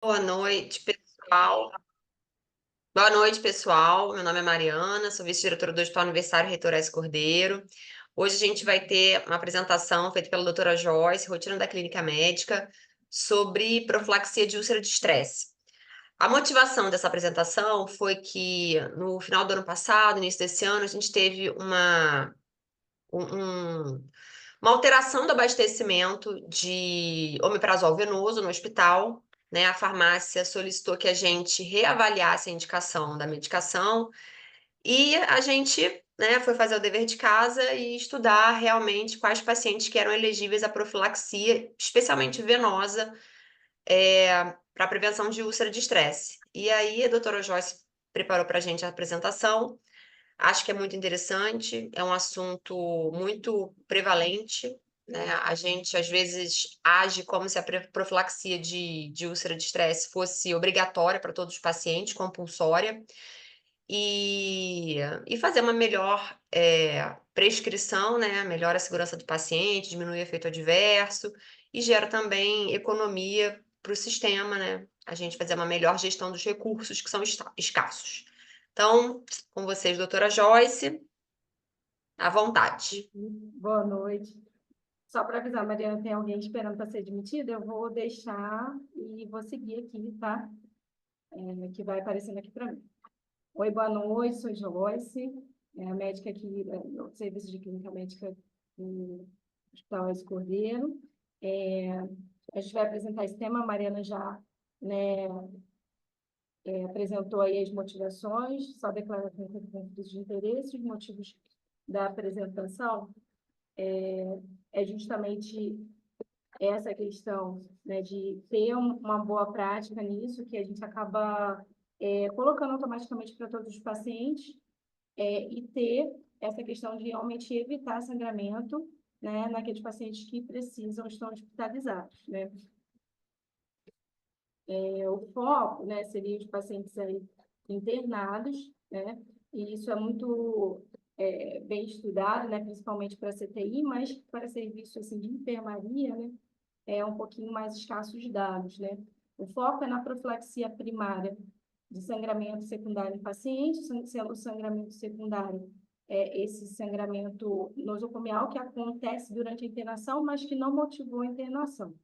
Boa noite, pessoal. Boa noite, pessoal. Meu nome é Mariana, sou vice-diretora do Hospital Universitário Reitor S. Cordeiro. Hoje a gente vai ter uma apresentação feita pela doutora Joyce, rotina da clínica médica, sobre profilaxia de úlcera de estresse. A motivação dessa apresentação foi que no final do ano passado, início desse ano, a gente teve um- uma alteração do abastecimento de omeprazol venoso no hospital, né? A farmácia solicitou que a gente reavaliasse a indicação da medicação e a gente, né, foi fazer o dever de casa e estudar realmente quais pacientes que eram elegíveis à profilaxia, especialmente venosa, para prevenção de úlcera de estresse. E aí a doutora Joyce preparou para a gente a apresentação. Acho que é muito interessante, é um assunto muito prevalente, né? A gente, às vezes, age como se a profilaxia de úlcera de estresse fosse obrigatória para todos os pacientes, compulsória, e fazer uma melhor prescrição, né? Melhora a segurança do paciente, diminui o efeito adverso e gera também economia para o sistema, né? A gente fazer uma melhor gestão dos recursos que são escassos. Então, com vocês, doutora Joyce, à vontade. Boa noite. Só para avisar, Mariana, tem alguém esperando para ser admitida? Eu vou deixar e vou seguir aqui, tá? Que vai aparecendo aqui para mim. Oi, boa noite, sou Joyce, médica aqui no Serviço de Clínica Médica do Hospital S. Cordeiro. É, a gente vai apresentar esse tema, a Mariana já, né, apresentou aí as motivações, só declaração de conflitos de interesse, os motivos da apresentação é justamente essa questão, né, de ter uma boa prática nisso, que a gente acaba colocando automaticamente para todos os pacientes, e ter essa questão de realmente evitar sangramento, né, naqueles pacientes que precisam, estão hospitalizados, né. O foco, né, seria os pacientes aí internados, né, e isso é muito bem estudado, né, principalmente para CTI, mas para serviço assim de enfermaria, né, é um pouquinho mais escassos os dados, né? O foco é na profilaxia primária de sangramento secundário em pacientes, sendo o sangramento secundário esse sangramento nosocomial que acontece durante a internação, mas que não motivou a internação,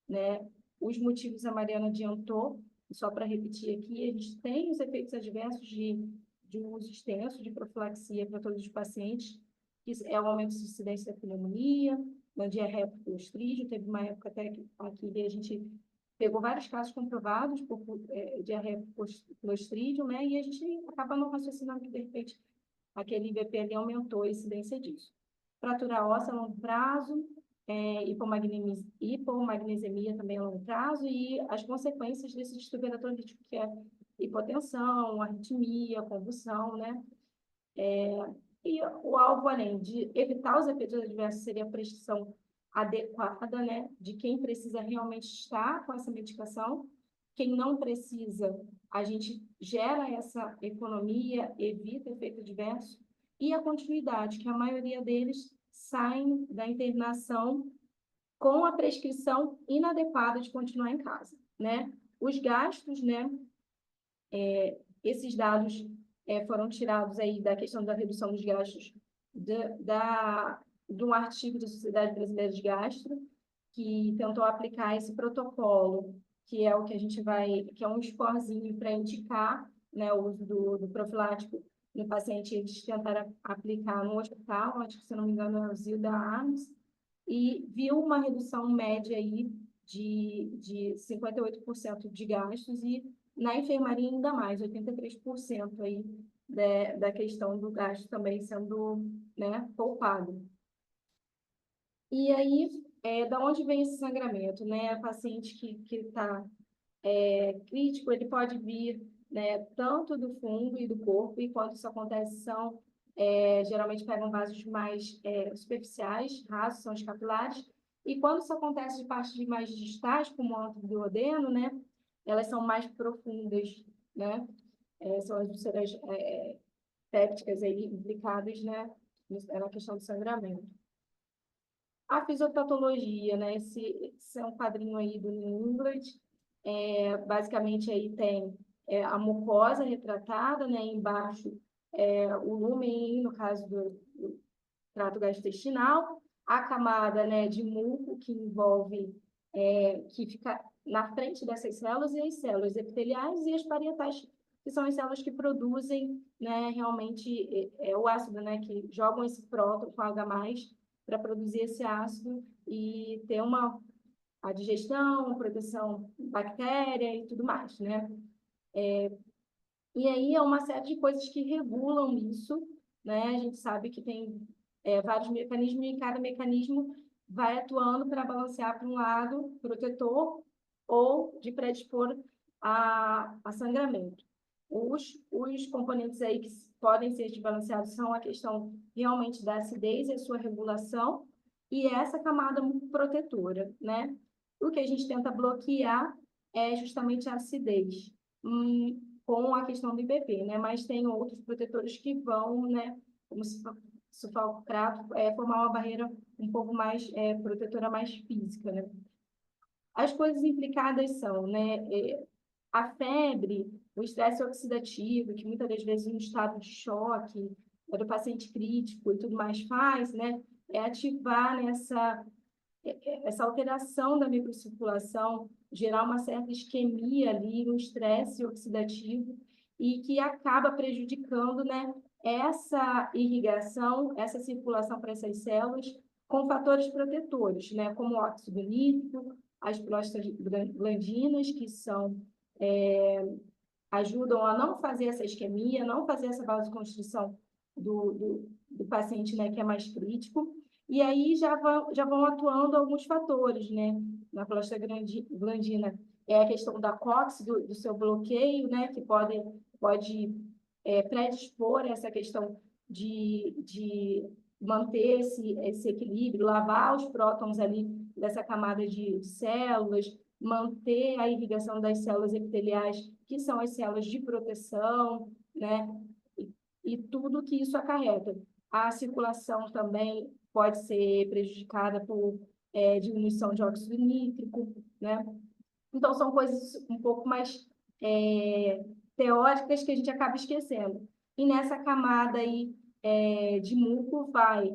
né? Os motivos a Mariana adiantou, só para repetir aqui, a gente tem os efeitos adversos de uso extenso de profilaxia para todos os pacientes, que é o aumento de incidência da pneumonia, na diarreia por clostrídio. Teve uma época até que aqui a gente pegou vários casos comprovados por diarreia por clostrídio, né? E a gente acaba não raciocinando que, de repente, aquele IVP ali aumentou a incidência disso. Fratura óssea a longo prazo, hipomagnesemia também a longo prazo, e as consequências desse distúrbio eletrolítico, que é hipotensão, arritmia, convulsão, né? E o alvo, além de evitar os efeitos adversos, seria a prescrição adequada, né, de quem precisa realmente estar com essa medicação. Quem não precisa, a gente gera essa economia, evita efeito adverso, e a continuidade, que a maioria deles saem da internação com a prescrição inadequada de continuar em casa, né? Os gastos, né, esses dados foram tirados aí da questão da redução dos gastos de um artigo da Sociedade Brasileira de Gastro, que tentou aplicar esse protocolo, que é o que a gente vai, que é um scorezinho para indicar, né, o uso do profilático no paciente. Eles tentaram aplicar no hospital, acho que, se não me engano, é o Zilda Arms, e viu uma redução média aí de 58% de gastos, e na enfermaria ainda mais, 83% aí da questão do gasto também sendo, né, poupado. E aí, da onde vem esse sangramento, né? O paciente que está crítico, ele pode vir, né, tanto do fungo e do corpo, e quando isso acontece geralmente pegam vasos mais superficiais, rasos, são os capilares, e quando isso acontece de partes mais distais, como o âmago do duodeno, né, elas são mais profundas, né, são as úlceras pépticas aí implicadas, né, na questão do sangramento. A fisiopatologia, né, esse é um quadrinho aí do New England, Basicamente, aí tem a mucosa retratada, né? Embaixo, o lúmen, no caso do trato gastrointestinal, a camada, né, de muco, que envolve, que fica na frente dessas células, e as células epiteliais e as parietais, que são as células que produzem, né, realmente o ácido, né, que jogam esse próton com H+, para produzir esse ácido e ter a digestão, proteção bactéria e tudo mais, né? E aí é uma série de coisas que regulam isso, né? A gente sabe que tem vários mecanismos e cada mecanismo vai atuando para balancear para um lado protetor ou de predispor a sangramento. Os componentes aí que podem ser desbalanceados são a questão realmente da acidez e a sua regulação e essa camada protetora, né? O que a gente tenta bloquear é justamente a acidez. Com a questão do IPP, né? Mas tem outros protetores que vão, né? Como sulfato, formar uma barreira um pouco mais protetora, mais física, né? As coisas implicadas são, né? A febre, o estresse oxidativo, que muitas das vezes um estado de choque do paciente crítico e tudo mais faz, né? É ativar essa alteração da microcirculação, gerar uma certa isquemia ali, um estresse oxidativo, e que acaba prejudicando, né, essa irrigação, essa circulação para essas células, com fatores protetores, né, como o óxido nítrico, as prostaglandinas, que são, ajudam a não fazer essa isquemia, não fazer essa vasoconstrição do paciente, né, que é mais crítico, e aí já vão atuando alguns fatores, né? Na prostaglandina é a questão da COX, do seu bloqueio, né? Que pode predispor essa questão de manter esse equilíbrio, lavar os prótons ali dessa camada de células, manter a irrigação das células epiteliais, que são as células de proteção, né? E tudo que isso acarreta. A circulação também pode ser prejudicada por diminuição de óxido nítrico, né? Então, são coisas um pouco mais teóricas que a gente acaba esquecendo. E nessa camada aí de muco vai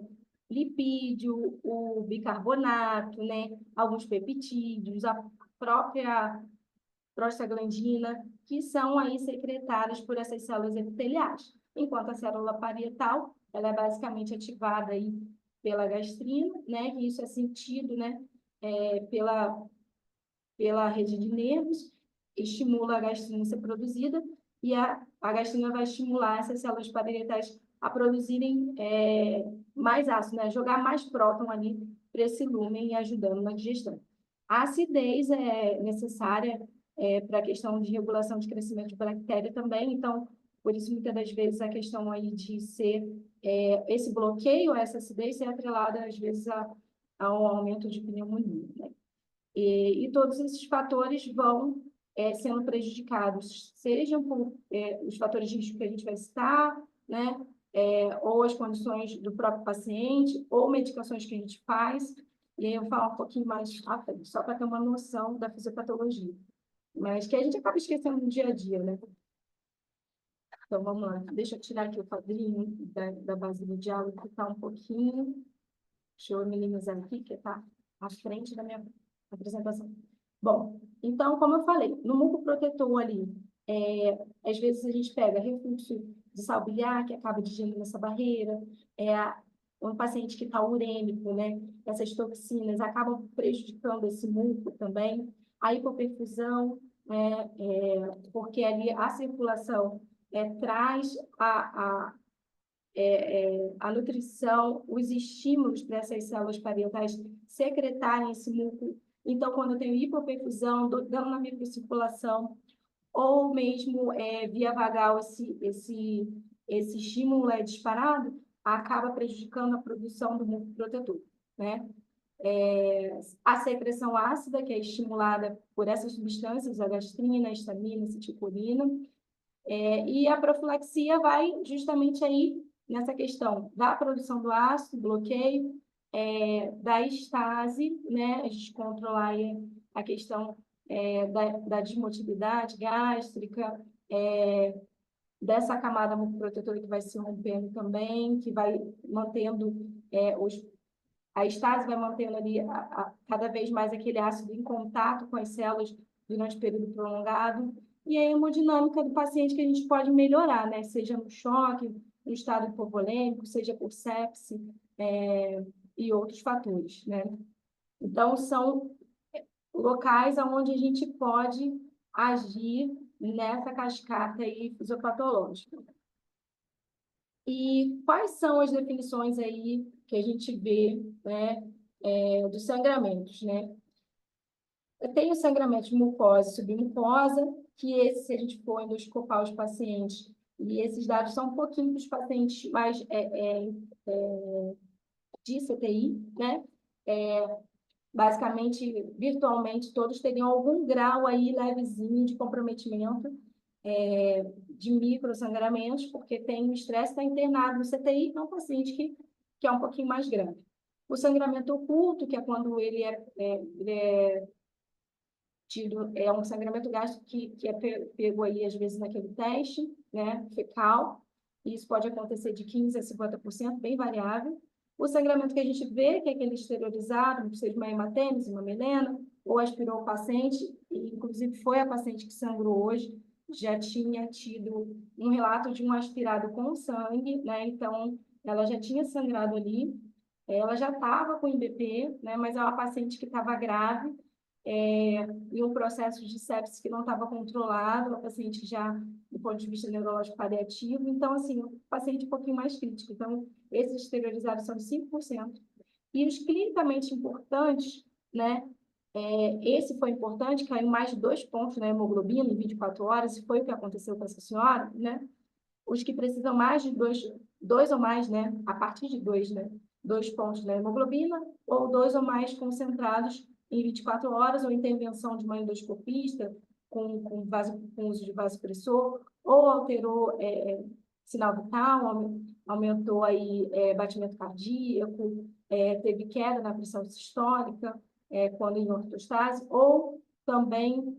lipídio, o bicarbonato, né? Alguns peptídeos, a própria prostaglandina, que são aí secretadas por essas células epiteliais. Enquanto a célula parietal, ela é basicamente ativada aí pela gastrina, né? E isso é sentido, né? Pela rede de nervos, estimula a gastrina a ser produzida e a gastrina vai estimular essas células parietais a produzirem mais ácido, né? Jogar mais próton ali para esse lúmen e ajudando na digestão. A acidez é necessária para a questão de regulação de crescimento de bactéria também, então, por isso, muitas das vezes, a questão aí de ser esse bloqueio, essa acidez, é atrelada, às vezes, a um aumento de pneumonia, né? E todos esses fatores vão sendo prejudicados, sejam por os fatores de risco que a gente vai citar, né? Ou as condições do próprio paciente, ou medicações que a gente faz, e aí eu vou falar um pouquinho mais à frente, só para ter uma noção da fisiopatologia, mas que a gente acaba esquecendo no dia a dia, né? Então, vamos lá. Deixa eu tirar aqui o quadrinho da base do diálogo, que está um pouquinho. Deixa eu minimizar aqui, que está à frente da minha apresentação. Bom, então, como eu falei, no muco protetor ali, às vezes a gente pega refluxo de sal biliar, que acaba digerindo essa barreira, um paciente que está urêmico, né? Essas toxinas acabam prejudicando esse muco também. A hipoperfusão, porque ali a circulação traz a nutrição, os estímulos para essas células parietais secretarem esse muco. Então, quando eu tenho hipoperfusão, dano na microcirculação, ou mesmo via vagal esse estímulo é disparado, acaba prejudicando a produção do muco protetor, né? A secreção ácida, que é estimulada por essas substâncias, a gastrina, a histamina, a acetilcolina, e a profilaxia vai justamente aí nessa questão da produção do ácido, bloqueio, da estase, né? A gente controlar aí a questão da desmotilidade gástrica, dessa camada protetora que vai se rompendo também, que vai mantendo a estase vai mantendo ali cada vez mais aquele ácido em contato com as células durante o período prolongado. E a hemodinâmica do paciente que a gente pode melhorar, né? Seja no choque, no estado hipovolêmico, seja por sepse, e outros fatores, né? Então, são locais onde a gente pode agir nessa cascata aí fisiopatológica. E quais são as definições aí que a gente vê, né, dos sangramentos, né? Tem o sangramento de mucosa e submucosa, que esse, se a gente for endoscopar os pacientes, e esses dados são um pouquinho dos pacientes mais de CTI, né? Basicamente, virtualmente, todos teriam algum grau aí levezinho de comprometimento de microsangramentos, porque tem o estresse, está internado no CTI, é um paciente que é um pouquinho mais grave. O sangramento oculto, que é quando ele é tido, é um sangramento gástrico que é pego aí, às vezes, naquele teste, né, fecal, e isso pode acontecer de 15% a 50%, bem variável. O sangramento que a gente vê, que é aquele exteriorizado, seja uma hematêmese, uma melena, ou aspirou o paciente, e inclusive foi a paciente que sangrou hoje, já tinha tido um relato de um aspirado com sangue, né? Então, ela já tinha sangrado ali, ela já estava com IBP, né? Mas é uma paciente que estava grave, e um processo de sepsis que não estava controlado, uma paciente já, do ponto de vista neurológico paliativo, então, assim, um paciente um pouquinho mais crítico. Então, esses exteriorizados são 5%. E os clinicamente importantes, né? Esse foi importante, caiu mais de 2 pontos na hemoglobina em 24 horas, e foi o que aconteceu com essa senhora, né? Os que precisam mais de dois ou mais, né? A partir de 2, né? 2 pontos na hemoglobina, ou 2 ou mais concentrados em 24 horas, ou intervenção de uma endoscopista com uso de vasopressor, ou alterou sinal vital, aumentou aí batimento cardíaco, teve queda na pressão sistólica, quando em ortostase, ou também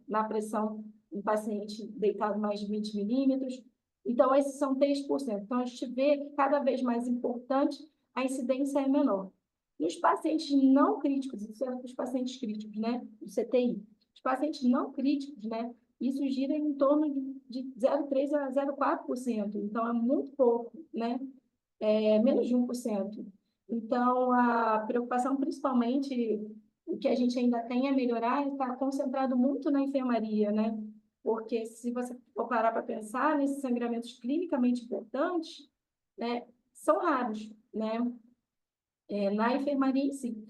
na pressão em paciente deitado mais de 20 milímetros. Então, esses são 3%. Então, a gente vê que cada vez mais importante a incidência é menor. Nos pacientes não críticos, isso é os pacientes críticos, né, do CTI, os pacientes não críticos, né, isso gira em torno de 0,3% a 0,4%, então é muito pouco, né, menos de 1%. Então, a preocupação, principalmente, o que a gente ainda tem a melhorar, está concentrado muito na enfermaria, né, porque se você for parar para pensar nesses sangramentos clinicamente importantes, né, são raros, né, na enfermaria em si.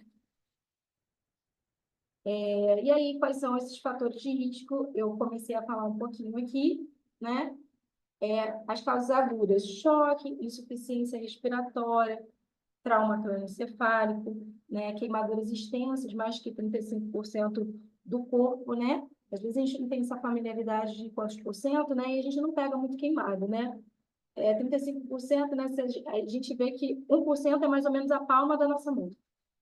E aí, quais são esses fatores de risco? Eu comecei a falar um pouquinho aqui, né? As causas agudas, choque, insuficiência respiratória, trauma crânioencefálico, né? Queimaduras extensas, mais que 35% do corpo, né? Às vezes a gente não tem essa familiaridade de quantos por cento, né? E a gente não pega muito queimado, né? 35%, né? A gente vê que 1% é mais ou menos a palma da nossa mão.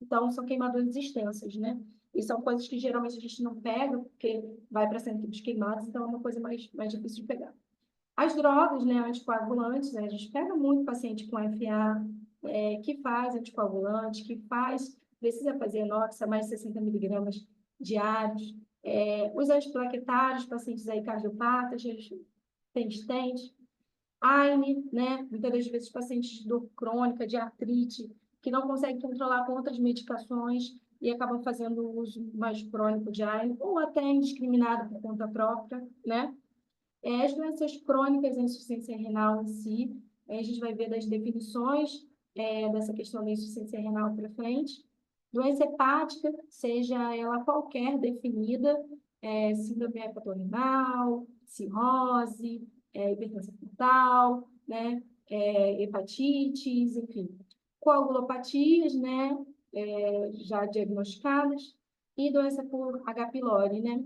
Então, são queimaduras extensas, né? E são coisas que geralmente a gente não pega, porque vai para centros queimados, então é uma coisa mais difícil de pegar. As drogas, né, anticoagulantes, né, a gente pega muito paciente com FA, que faz anticoagulante, precisa fazer inox a mais de 60 miligramas diários. Os antiplaquetários, pacientes aí cardiopatas, tem stent. AINE, né? Muitas das vezes pacientes de dor crônica, de artrite, que não conseguem controlar com outras medicações e acabam fazendo uso mais crônico de AINE, ou até indiscriminado por conta própria, né? As doenças crônicas, a insuficiência renal em si, a gente vai ver das definições dessa questão da insuficiência renal para frente. Doença hepática, seja ela qualquer definida, síndrome hepatorenal, cirrose, hipertensão fetal, né? Hepatites, enfim. Coagulopatias, né? Já diagnosticadas, e doença por H. pylori, né?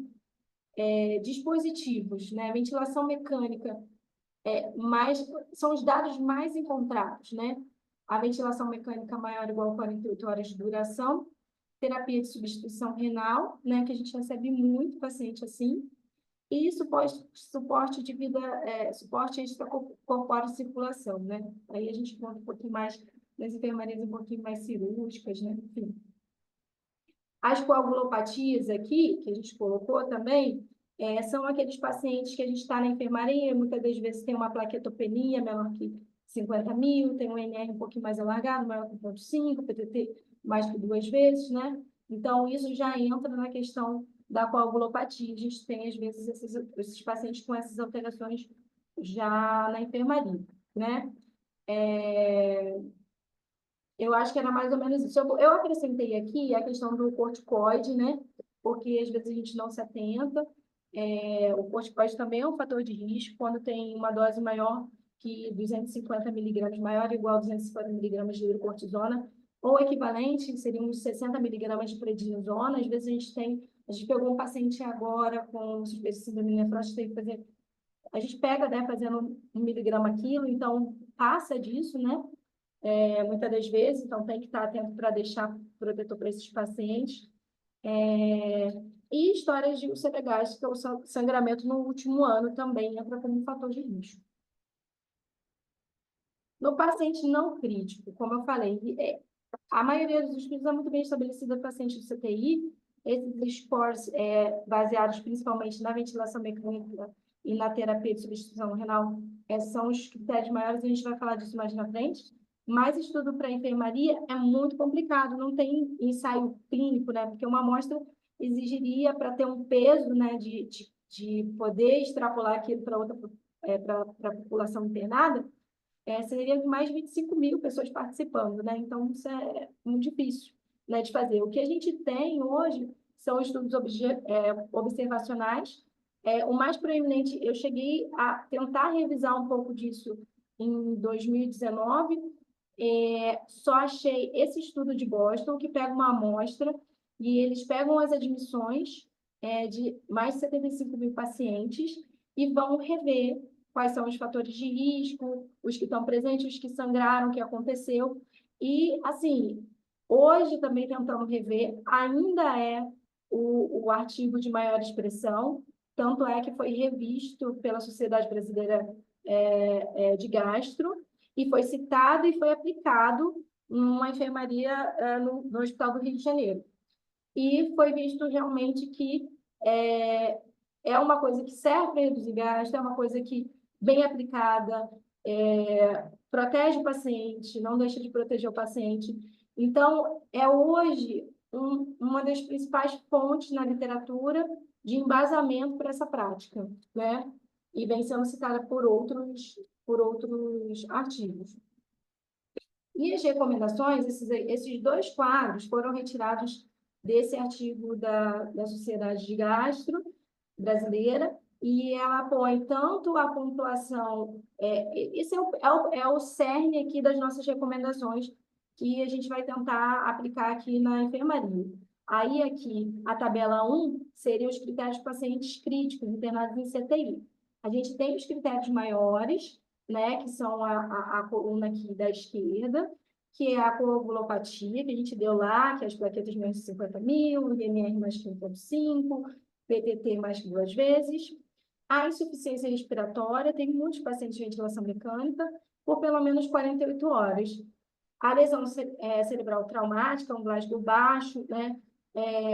Dispositivos, né? Ventilação mecânica, são os dados mais encontrados, né? A ventilação mecânica maior ou igual a 48 horas de duração, terapia de substituição renal, né, que a gente recebe muito paciente assim, e suporte de vida, suporte extracorpóreo de circulação, né? Aí a gente conta um pouquinho mais das enfermarias um pouquinho mais cirúrgicas, né? Enfim. As coagulopatias aqui, que a gente colocou também, são aqueles pacientes que a gente está na enfermaria, muitas das vezes tem uma plaquetopenia menor que 50 mil, tem um NR um pouquinho mais alargado, maior que 1,5, PTT mais que 2 vezes, né? Então, isso já entra na questão da coagulopatia. A gente tem, às vezes, esses pacientes com essas alterações já na enfermaria, né? Eu acho que era mais ou menos isso. Eu acrescentei aqui a questão do corticoide, né? Porque às vezes a gente não se atenta. O corticoide também é um fator de risco quando tem uma dose maior que 250 miligramas, maior ou igual a 250 miligramas de hidrocortisona, ou equivalente, seriam uns 60 miligramas de prednisona. Às vezes a gente pegou um paciente agora com suspeita de síndrome nefrótica, tem que fazer, a gente pega, né, fazendo 1 miligrama quilo, então passa disso, né? Muitas das vezes, então tem que estar atento para deixar protetor para esses pacientes. E histórias de úlcera gástrica ou sangramento no último ano também entra como um fator de risco. No paciente não crítico, como eu falei, a maioria dos estudos é muito bem estabelecida no paciente do CTI, esses scores baseados principalmente na ventilação mecânica e na terapia de substituição renal são os critérios maiores, a gente vai falar disso mais na frente. Mas estudo para enfermaria é muito complicado, não tem ensaio clínico, né? Porque uma amostra exigiria para ter um peso, né, de poder extrapolar aquilo para outra para a população internada, seria mais de 25 mil pessoas participando, né? Então, isso é muito difícil, né, de fazer. O que a gente tem hoje são estudos observacionais. O mais proeminente, eu cheguei a tentar revisar um pouco disso em 2019, só achei esse estudo de Boston, que pega uma amostra e eles pegam as admissões de mais de 75 mil pacientes e vão rever quais são os fatores de risco, os que estão presentes, os que sangraram, o que aconteceu. E, assim, hoje também tentando rever, ainda é o artigo de maior expressão, tanto é que foi revisto pela Sociedade Brasileira de Gastro, e foi citado e foi aplicado numa enfermaria no Hospital do Rio de Janeiro. E foi visto realmente que é uma coisa que serve para reduzir gasto, é uma coisa que, bem aplicada, protege o paciente, não deixa de proteger o paciente. Então, é hoje uma das principais fontes na literatura de embasamento para essa prática, né? E vem sendo citada por outros artigos. E as recomendações, esses 2 quadros foram retirados desse artigo da Sociedade de Gastro brasileira, e ela põe tanto a pontuação, esse é o cerne aqui das nossas recomendações, que a gente vai tentar aplicar aqui na enfermaria. Aí, aqui, a tabela 1 seria os critérios de pacientes críticos internados em CTI. A gente tem os critérios maiores, né, que são a coluna aqui da esquerda, que é a coagulopatia, que a gente deu lá, que é as plaquetas menos de 50 mil, IMR mais que 1,5, PTT mais que 2 vezes. A insuficiência respiratória, tem muitos pacientes de ventilação mecânica, por pelo menos 48 horas. A lesão cerebral traumática, um Glasgow baixo, né?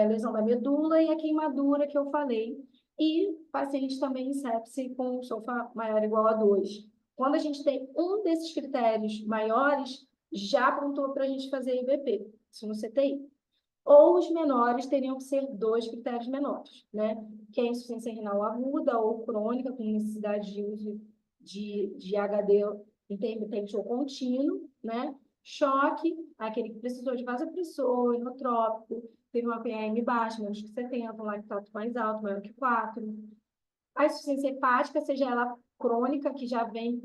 Lesão da medula e a queimadura que eu falei. E pacientes também em sepse com SOFA maior ou igual a 2. Quando a gente tem um desses critérios maiores, já pontuou para a gente fazer IBP, isso no CTI. Ou os menores teriam que ser 2 critérios menores, né? Que é a insuficiência renal aguda ou crônica, com necessidade de uso de HD intermitente ou contínuo, né? Choque, aquele que precisou de vasopressor, inotrópico, teve uma PM baixa, menos que 70, um lactato mais alto, maior que 4. A insuficiência hepática, seja ela crônica, que já vem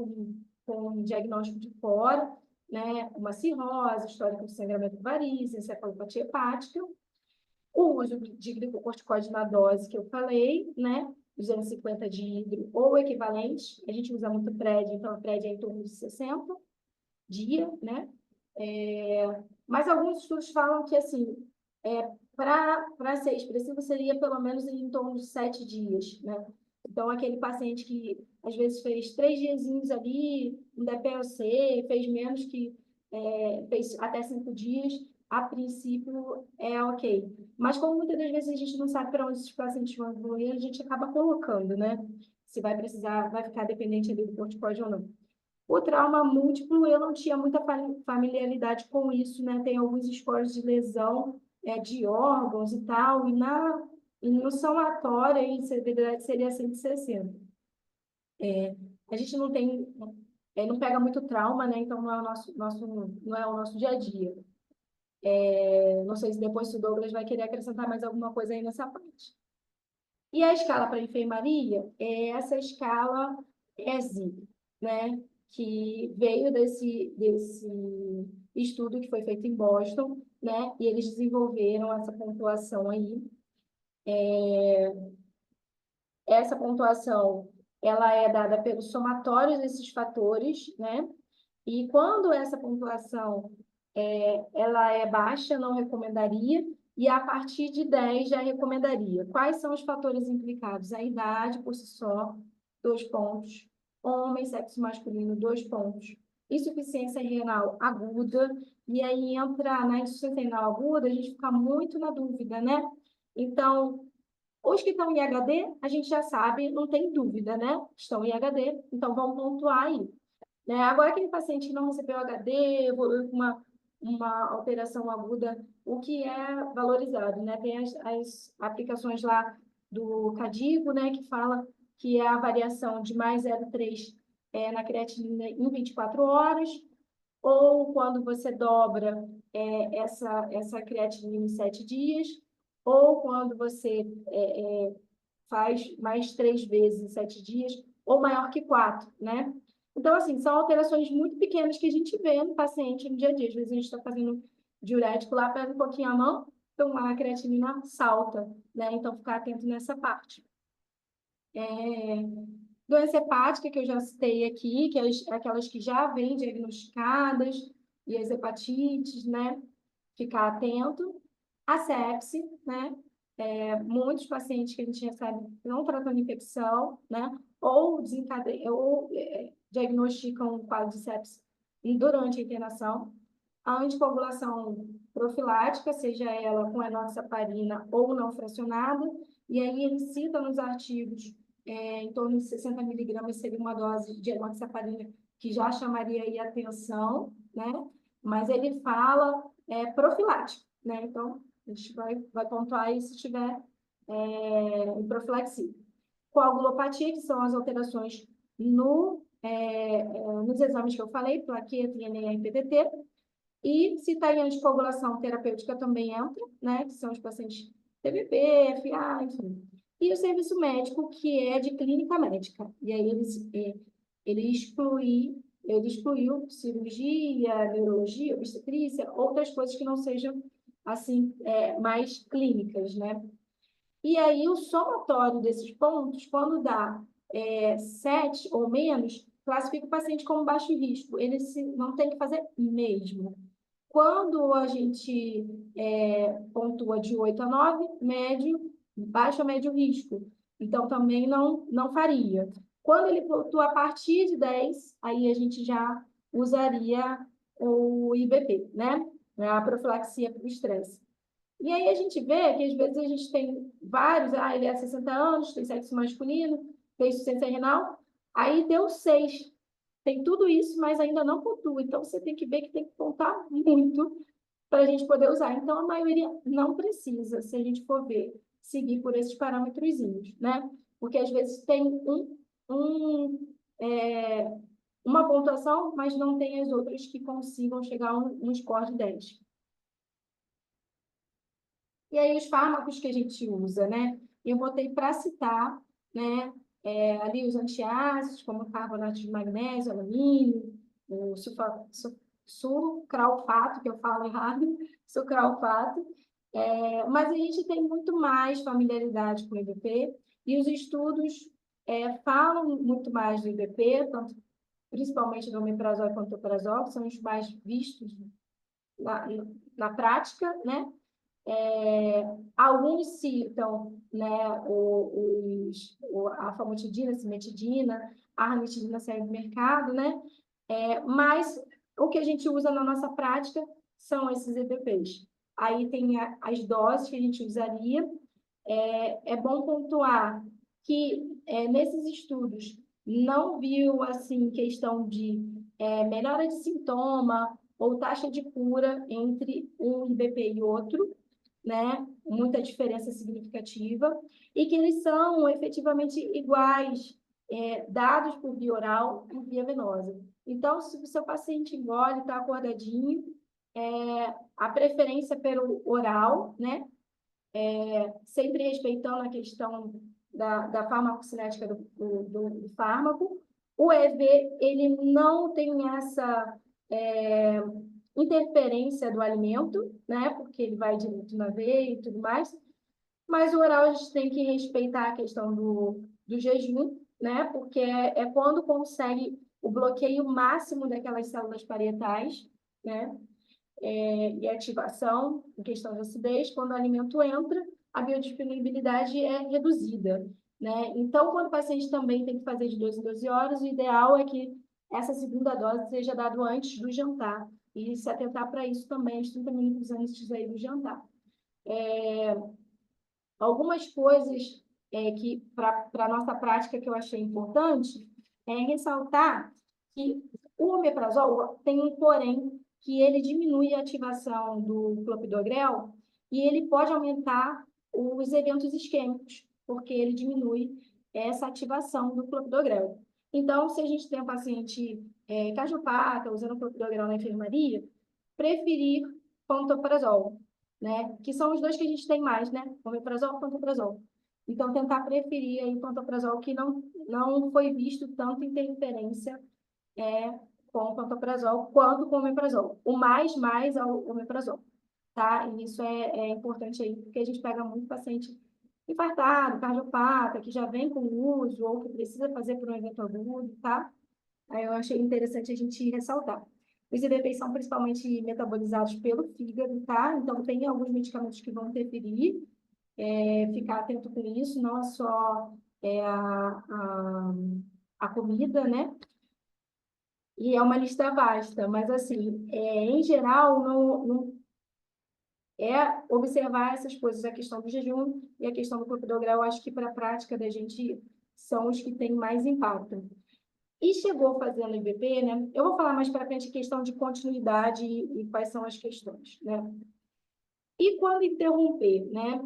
com diagnóstico de fora, né? Uma cirrose, histórico de sangramento de varizes, encefalopatia hepática. O uso de glicocorticoide na dose que eu falei, né? 250 de hidro ou equivalente. A gente usa muito PRED, então a PRED é em torno de 60 dia, né? Mas alguns estudos falam que, assim, Para ser expressivo, seria pelo menos em torno de 7 dias, né? Então, aquele paciente que às vezes fez 3 diazinhos ali, um DPOC, fez menos que, fez até 5 dias, a princípio é ok. Mas como muitas das vezes a gente não sabe para onde esses pacientes vão evoluir, a gente acaba colocando, né? Se vai precisar, vai ficar dependente ali do corticóide ou não. O trauma múltiplo, eu não tinha muita familiaridade com isso, né? Tem alguns scores de lesão de órgãos e tal, e no somatório a severidade seria 160. A gente não tem, não pega muito trauma, né? Então não é o não é o nosso dia a dia. Não sei se depois o Douglas vai querer acrescentar mais alguma coisa aí nessa parte. E a escala para enfermaria é essa escala ESI, né? Que veio desse estudo que foi feito em Boston, né? E eles desenvolveram essa pontuação aí. Essa pontuação, ela é dada pelo somatório desses fatores, né? E quando essa pontuação ela é baixa, não recomendaria, e a partir de 10 já recomendaria. Quais são os fatores implicados? A idade por si só, 2 pontos. Homem, sexo masculino, 2 pontos. Insuficiência renal aguda, e aí entra na insuficiência renal aguda, a gente fica muito na dúvida, né? Então, os que estão em HD, a gente já sabe, não tem dúvida, né? Estão em HD, então vamos pontuar aí. Né? Agora, aquele paciente que não recebeu HD, evoluiu com uma alteração aguda, o que é valorizado, né? Tem as aplicações lá do Cadigo, né, que fala que é a variação de mais 0,3 na creatinina em 24 horas, ou quando você dobra essa creatinina em 7 dias, ou quando você faz mais 3 vezes em 7 dias, ou maior que 4, né? Então, assim, são alterações muito pequenas que a gente vê no paciente no dia a dia. Às vezes a gente está fazendo diurético lá, pega um pouquinho a mão, então a creatinina salta, né? Então, ficar atento nessa parte. Doença hepática, que eu já citei aqui, que é aquelas que já vêm diagnosticadas, e as hepatites, né? Ficar atento. A sepse, né? Muitos pacientes que a gente recebe não tratando infecção, né? Ou diagnosticam um quadro de sepse durante a internação. A anticoagulação profilática, seja ela com enoxaparina ou não fracionada, e aí ele cita nos artigos em torno de 60 miligramas seria uma dose de enoxaparina que já chamaria aí atenção, né? Mas ele fala profilático, né? Então, a gente vai pontuar aí se tiver em profilaxia. Coagulopatia, que são as alterações nos exames que eu falei, plaqueta, INEA e PTT. E se está em anticoagulação terapêutica também entra, né? Que são os pacientes TBP, FA, enfim. E o serviço médico, que é de clínica médica. E aí ele excluiu cirurgia, neurologia, obstetrícia, outras coisas que não sejam, assim, mais clínicas, né? E aí, o somatório desses pontos, quando dá 7 ou menos, classifica o paciente como baixo risco. Ele não tem que fazer mesmo. Quando a gente pontua de 8 a 9, médio, baixo a médio risco. Então, também não faria. Quando ele pontua a partir de 10, aí a gente já usaria o IBP, né? A profilaxia para o estresse. E aí a gente vê que às vezes a gente tem vários, ele é 60 anos, tem sexo masculino, tem insuficiência renal, aí deu 6. Tem tudo isso, mas ainda não pontua. Então você tem que ver que tem que pontuar muito para a gente poder usar. Então a maioria não precisa, se a gente for ver, seguir por esses parâmetrozinhos, né? Porque às vezes tem é, uma pontuação, mas não tem as outras que consigam chegar a um score de 10. E aí os fármacos que a gente usa, né? Eu botei para citar, né? Ali os antiácidos, como carbonato de magnésio, alumínio, o sucralfato, que eu falo errado, sucralfato. Mas a gente tem muito mais familiaridade com o IBP e os estudos falam muito mais do IBP, tanto, principalmente do omeprazol quanto do omeprazol, que são os mais vistos na prática, né? Alguns citam, né, a famotidina, cimetidina, a ranitidina saiu do mercado, né? Mas o que a gente usa na nossa prática são esses EPPs. Aí tem as doses que a gente usaria. É bom pontuar que nesses estudos não viu assim questão de melhora de sintoma ou taxa de cura entre um IBP e outro, né? Muita diferença significativa, e que eles são efetivamente iguais, dados por via oral e via venosa. Então, se o seu paciente engole, está acordadinho, a preferência pelo oral, né? Sempre respeitando a questão da farmacocinética do fármaco. O EV, ele não tem essa interferência do alimento, né? Porque ele vai direto na veia e tudo mais. Mas o oral a gente tem que respeitar a questão do jejum, né? Porque é quando consegue o bloqueio máximo daquelas células parietais, né? E ativação, em questão de acidez, quando o alimento entra, a biodisponibilidade é reduzida, né? Então, quando o paciente também tem que fazer de 12 em 12 horas, o ideal é que essa segunda dose seja dada antes do jantar, e se atentar para isso também, os 30 minutos antes aí do jantar. Algumas coisas que, para a nossa prática, que eu achei importante, é ressaltar que o omeprazol tem um porém, que ele diminui a ativação do clopidogrel e ele pode aumentar os eventos isquêmicos, porque ele diminui essa ativação do clopidogrel. Então, se a gente tem um paciente cardiopata, usando clopidogrel na enfermaria, preferir pantoprazol, né? Que são os dois que a gente tem mais, né? Omeprazol e pantoprazol. Então, tentar preferir aí pantoprazol, que não foi visto tanto interferência com o pantoprazol quanto com o omeprazol. O mais é o omeprazol, tá? E isso é importante aí, porque a gente pega muito paciente infartado, cardiopata, que já vem com uso ou que precisa fazer por um evento agudo, tá? Aí eu achei interessante a gente ressaltar. Os EVPs são principalmente metabolizados pelo fígado, tá? Então, tem alguns medicamentos que vão interferir, ficar atento com isso, não é só a comida, né? E é uma lista vasta, mas, assim, em geral, não é observar essas coisas, a questão do jejum e a questão do clopidogrel, eu acho que para a prática da gente são os que têm mais impacto. E chegou fazendo IBP, né? Eu vou falar mais para frente questão de continuidade e quais são as questões, né? E quando interromper, né?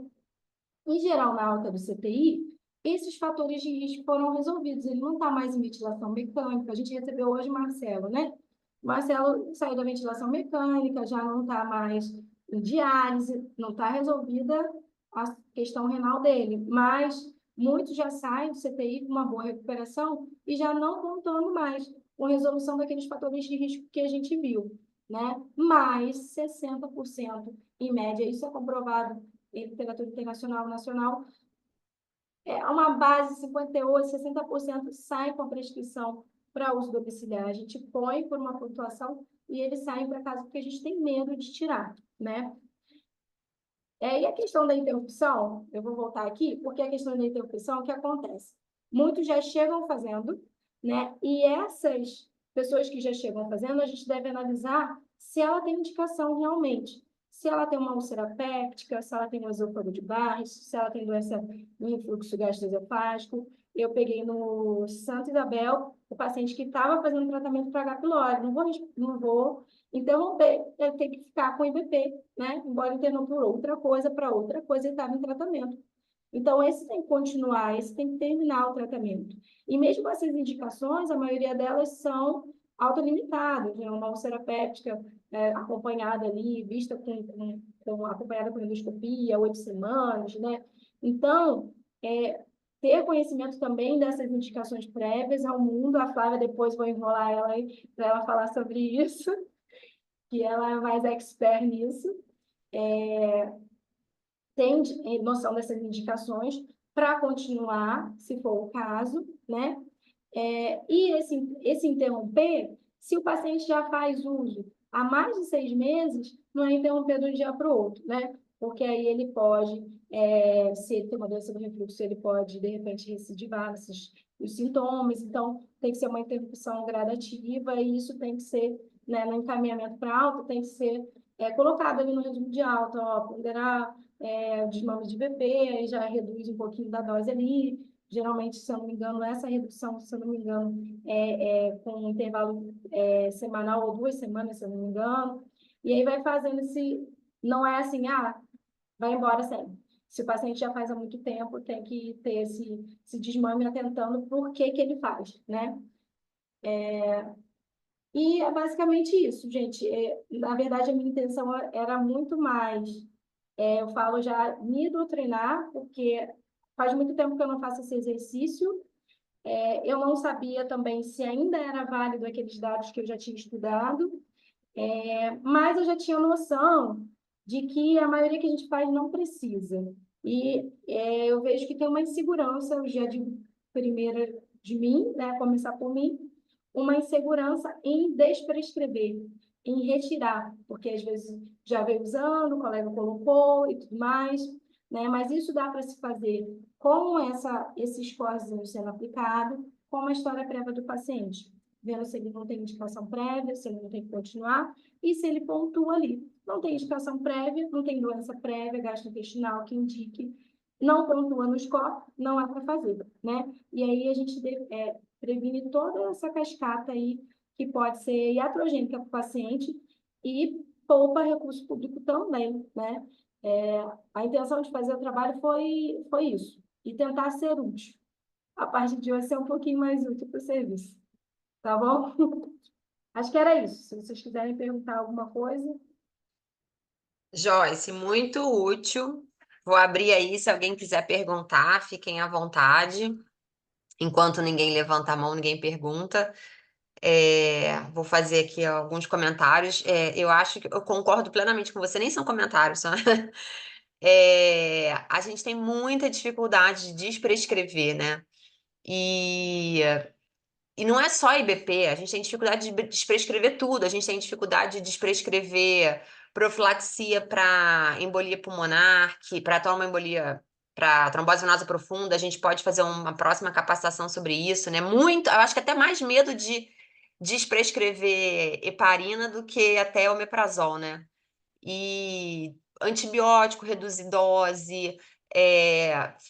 Em geral, na alta do CTI, esses fatores de risco foram resolvidos. Ele não está mais em ventilação mecânica. A gente recebeu hoje Marcelo, né? Marcelo saiu da ventilação mecânica, já não está mais em diálise, não está resolvida a questão renal dele. Mas muitos já saem do CTI com uma boa recuperação e já não contando mais com resolução daqueles fatores de risco que a gente viu, né? Mais 60%, em média, isso é comprovado em literatura internacional e nacional, uma base 58%, 60% sai com a prescrição para uso domiciliar. A gente põe por uma pontuação e eles saem para casa porque a gente tem medo de tirar, né? E a questão da interrupção, eu vou voltar aqui, porque a questão da interrupção, o que acontece? Muitos já chegam fazendo, né? E essas pessoas que já chegam fazendo, a gente deve analisar se ela tem indicação realmente. Se ela tem uma úlcera péptica, se ela tem um esôfago de Barres, se ela tem doença do refluxo gastroesofágico. Eu peguei no Santa Isabel o paciente que estava fazendo tratamento para H. pylori. Não vou interromper, ele tem que ficar com IBP, né? Embora interrompeu outra coisa para outra coisa, ele estava em tratamento. Então, esse tem que continuar, esse tem que terminar o tratamento. E mesmo essas indicações, a maioria delas são autolimitadas, né? Uma úlcera péptica acompanhada ali, vista acompanhada com endoscopia, 8 semanas, né? Então, ter conhecimento também dessas indicações prévias ao mundo. A Flávia, depois vou enrolar ela aí para ela falar sobre isso, que ela é mais expert nisso. Tem noção dessas indicações para continuar, se for o caso, né? E esse interromper, se o paciente já faz uso há mais de 6 meses, não é interromper de um dia para o outro, né? porque aí ele pode, se ele tem uma doença do refluxo, ele pode, de repente, recidivar os sintomas, então tem que ser uma interrupção gradativa e isso tem que ser, né, no encaminhamento para alta, tem que ser colocado ali no regime de alta, ó, ponderar o desmame de BP, aí já reduz um pouquinho da dose ali, geralmente, se eu não me engano, essa redução, se eu não me engano, com um intervalo semanal ou 2 semanas, se eu não me engano, e aí vai fazendo esse, não é assim, vai embora sempre. Se o paciente já faz há muito tempo, tem que ter esse desmame atentando por que que ele faz, né? E é basicamente isso, gente. Na verdade, a minha intenção era muito mais, eu falo já, me doutrinar, porque faz muito tempo que eu não faço esse exercício. Eu não sabia também se ainda era válido aqueles dados que eu já tinha estudado, mas eu já tinha noção de que a maioria que a gente faz não precisa. E eu vejo que tem uma insegurança, eu já digo primeiro de mim, né, começar por mim, uma insegurança em desprescrever, em retirar, porque às vezes já veio usando, o colega colocou e tudo mais, né, mas isso dá para se fazer com esse scorezinho sendo aplicado, com uma história prévia do paciente, vendo se ele não tem indicação prévia, se ele não tem que continuar, e se ele pontua ali. Não tem indicação prévia, não tem doença prévia gastrointestinal que indique, não pontua no score, não é para fazer, né? E aí a gente previne toda essa cascata aí que pode ser iatrogênica para o paciente e poupa recurso público também, né? A intenção de fazer o trabalho foi isso, e tentar ser útil. A parte de hoje ser um pouquinho mais útil para o serviço, tá bom? Acho que era isso. Se vocês quiserem perguntar alguma coisa. Joyce, muito útil. Vou abrir aí, se alguém quiser perguntar, fiquem à vontade. Enquanto ninguém levanta a mão, ninguém pergunta. Vou fazer aqui alguns comentários. Eu acho que eu concordo plenamente com você, nem são comentários, só. A gente tem muita dificuldade de prescrever, né? E, e não é só IBP, a gente tem dificuldade de prescrever tudo, a gente tem dificuldade de prescrever profilaxia para embolia pulmonar, que para tromboembolia, para trombose venosa profunda, a gente pode fazer uma próxima capacitação sobre isso, né? Muito, eu acho que até mais medo de prescrever heparina do que até omeprazol, né? E antibiótico, reduzir dose,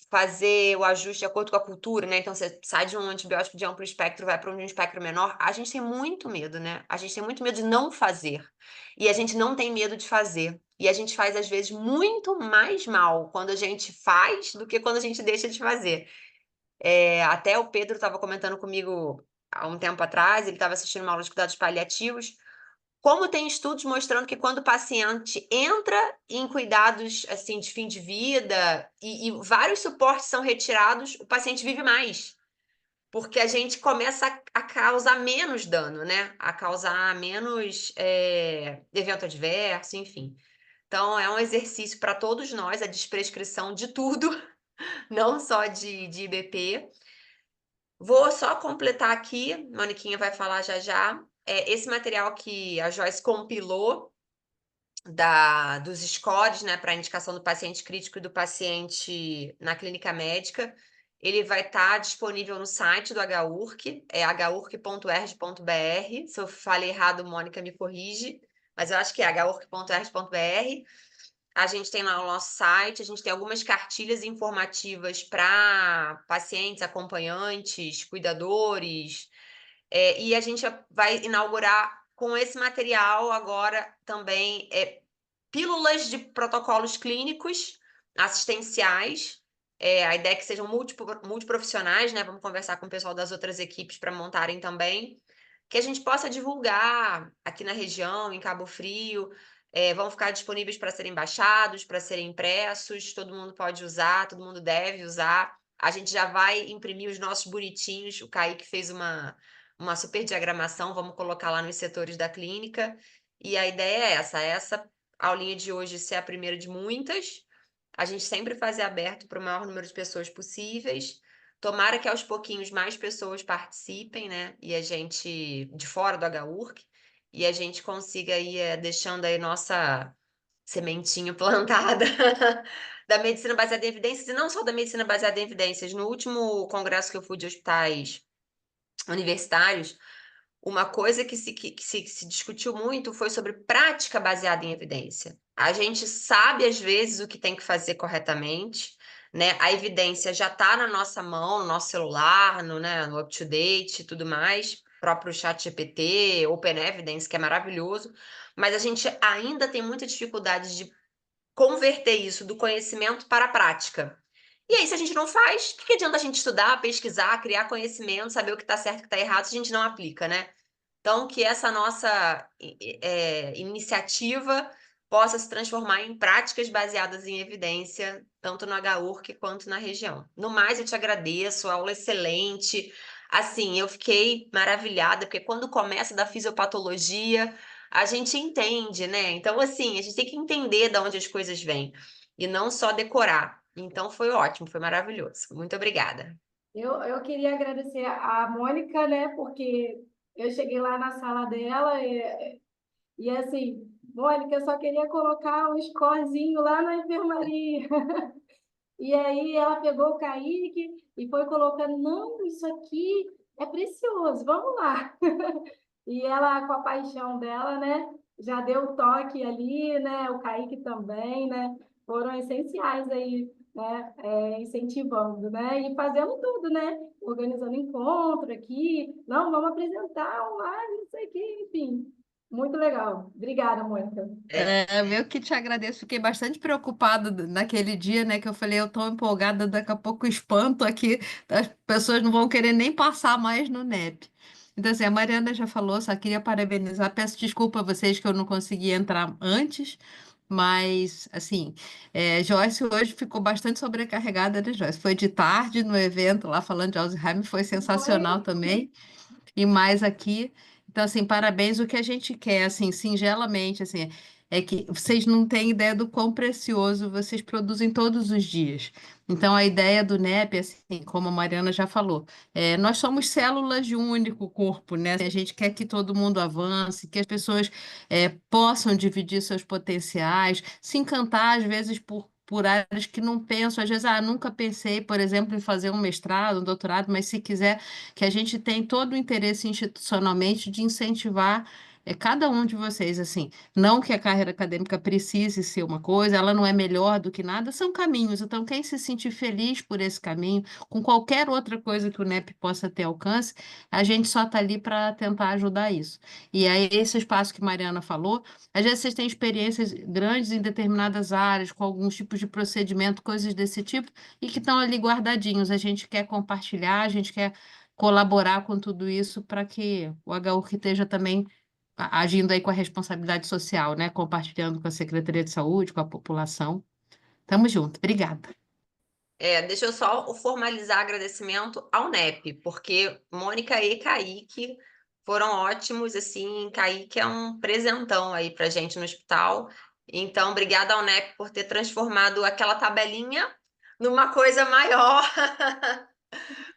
fazer o ajuste de acordo com a cultura, né? Então, você sai de um antibiótico de amplo espectro, vai para um de um espectro menor. A gente tem muito medo, né? A gente tem muito medo de não fazer. E a gente não tem medo de fazer. E a gente faz, às vezes, muito mais mal quando a gente faz do que quando a gente deixa de fazer. Até o Pedro estava comentando comigo há um tempo atrás, ele estava assistindo uma aula de cuidados paliativos, como tem estudos mostrando que quando o paciente entra em cuidados assim de fim de vida e vários suportes são retirados, o paciente vive mais, porque a gente começa a causar menos dano, né? A causar menos evento adverso, enfim. Então, é um exercício para todos nós, a desprescrição de tudo, não só de IBP. Vou só completar aqui, Moniquinha vai falar já já. Esse material que a Joyce compilou dos scores, né, para indicação do paciente crítico e do paciente na clínica médica, ele vai estar disponível no site do HURC, é hurc.erg.br. Se eu falei errado, Mônica me corrige, mas eu acho que é hurc.erg.br. A gente tem lá o nosso site, a gente tem algumas cartilhas informativas para pacientes, acompanhantes, cuidadores, e a gente vai inaugurar com esse material agora também pílulas de protocolos clínicos assistenciais. A ideia é que sejam multiprofissionais, né? Vamos conversar com o pessoal das outras equipes para montarem também, que a gente possa divulgar aqui na região, em Cabo Frio. Vão ficar disponíveis para serem baixados, para serem impressos, todo mundo pode usar, todo mundo deve usar. A gente já vai imprimir os nossos bonitinhos. O Kaique fez uma super diagramação, vamos colocar lá nos setores da clínica. E a ideia é essa aulinha de hoje ser a primeira de muitas. A gente sempre fazer aberto para o maior número de pessoas possíveis. Tomara que aos pouquinhos mais pessoas participem, né? E a gente, de fora do HURC, e a gente consiga ir deixando aí sementinha plantada da medicina baseada em evidências, e não só da medicina baseada em evidências. No último congresso que eu fui de hospitais universitários, uma coisa que se discutiu muito foi sobre prática baseada em evidência. A gente sabe, às vezes, o que tem que fazer corretamente, né? A evidência já está na nossa mão, no nosso celular, no, né, no up-to-date e tudo mais, próprio chat GPT, Open Evidence, que é maravilhoso, mas a gente ainda tem muita dificuldade de converter isso do conhecimento para a prática. E aí, se a gente não faz, o que adianta a gente estudar, pesquisar, criar conhecimento, saber o que está certo e o que está errado, se a gente não aplica, né? Então, que essa nossa iniciativa possa se transformar em práticas baseadas em evidência, tanto no HURC quanto na região. No mais, eu te agradeço, aula excelente. Assim, eu fiquei maravilhada, porque quando começa da fisiopatologia, a gente entende, né? Então, assim, a gente tem que entender de onde as coisas vêm e não só decorar. Então, foi ótimo, foi maravilhoso. Muito obrigada. Eu queria agradecer a Mônica, né? Porque eu cheguei lá na sala dela e assim, Mônica, eu só queria colocar um scorezinho lá na enfermaria. E aí ela pegou o Kaique e foi colocando, não, isso aqui é precioso, vamos lá. E ela, com a paixão dela, né, já deu o toque ali, né, o Kaique também, né, foram essenciais aí, né, incentivando, né, e fazendo tudo, né, organizando encontro aqui, não, vamos apresentar online, não sei o quê, enfim, muito legal. Obrigada, Mônica. É, Eu que te agradeço, fiquei bastante preocupada naquele dia, né, que eu falei, eu tô empolgada, daqui a pouco eu espanto aqui, as pessoas não vão querer nem passar mais no NEP. Então, assim, a Mariana já falou, só queria parabenizar, peço desculpa a vocês que eu não consegui entrar antes, mas, assim, Joyce hoje ficou bastante sobrecarregada, né, Joyce? Foi de tarde no evento lá falando de Alzheimer, foi sensacional Foi. também e mais aqui. Então, assim, parabéns. O que a gente quer, assim, singelamente, assim, é que vocês não têm ideia do quão precioso vocês produzem todos os dias. Então, a ideia do NEP, assim, como a Mariana já falou, nós somos células de um único corpo, né? A gente quer que todo mundo avance, que as pessoas possam dividir seus potenciais, se encantar, às vezes, por áreas que não pensam, às vezes, nunca pensei, por exemplo, em fazer um mestrado, um doutorado, mas se quiser que a gente tem todo o interesse institucionalmente de incentivar cada um de vocês, assim, não que a carreira acadêmica precise ser uma coisa, ela não é melhor do que nada, são caminhos. Então, quem se sentir feliz por esse caminho, com qualquer outra coisa que o NEP possa ter alcance, a gente só está ali para tentar ajudar isso. E aí, esse espaço que Mariana falou, às vezes vocês têm experiências grandes em determinadas áreas, com alguns tipos de procedimento, coisas desse tipo, e que estão ali guardadinhos. A gente quer compartilhar, a gente quer colaborar com tudo isso para que o HURC esteja também agindo aí com a responsabilidade social, né? Compartilhando com a Secretaria de Saúde, com a população. Tamo junto. Obrigada. deixa eu só formalizar agradecimento ao NEP, porque Mônica e Kaique foram ótimos, assim, Kaique é um presentão aí pra gente no hospital. Então, obrigada ao NEP por ter transformado aquela tabelinha numa coisa maior,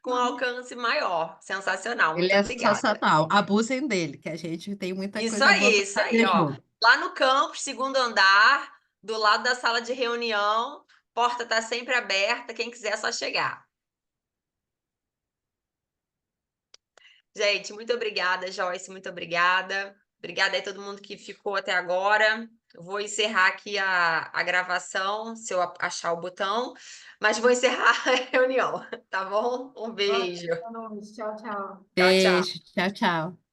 com alcance maior. Sensacional, Ele muito é obrigada. sensacional. Abusem dele, que a gente tem muita coisa boa para Isso aí, fazer ó. junto. Lá no campus, segundo andar, do lado da sala de reunião, porta tá sempre aberta, quem quiser é só chegar. Gente, muito obrigada, Joyce, muito obrigada. Obrigada aí a todo mundo que ficou até agora. Eu vou encerrar aqui a gravação, se eu achar o botão, mas vou encerrar a reunião, tá bom? Um beijo. Boa noite. Tchau, tchau. Tchau, tchau. Beijo. Tchau, tchau.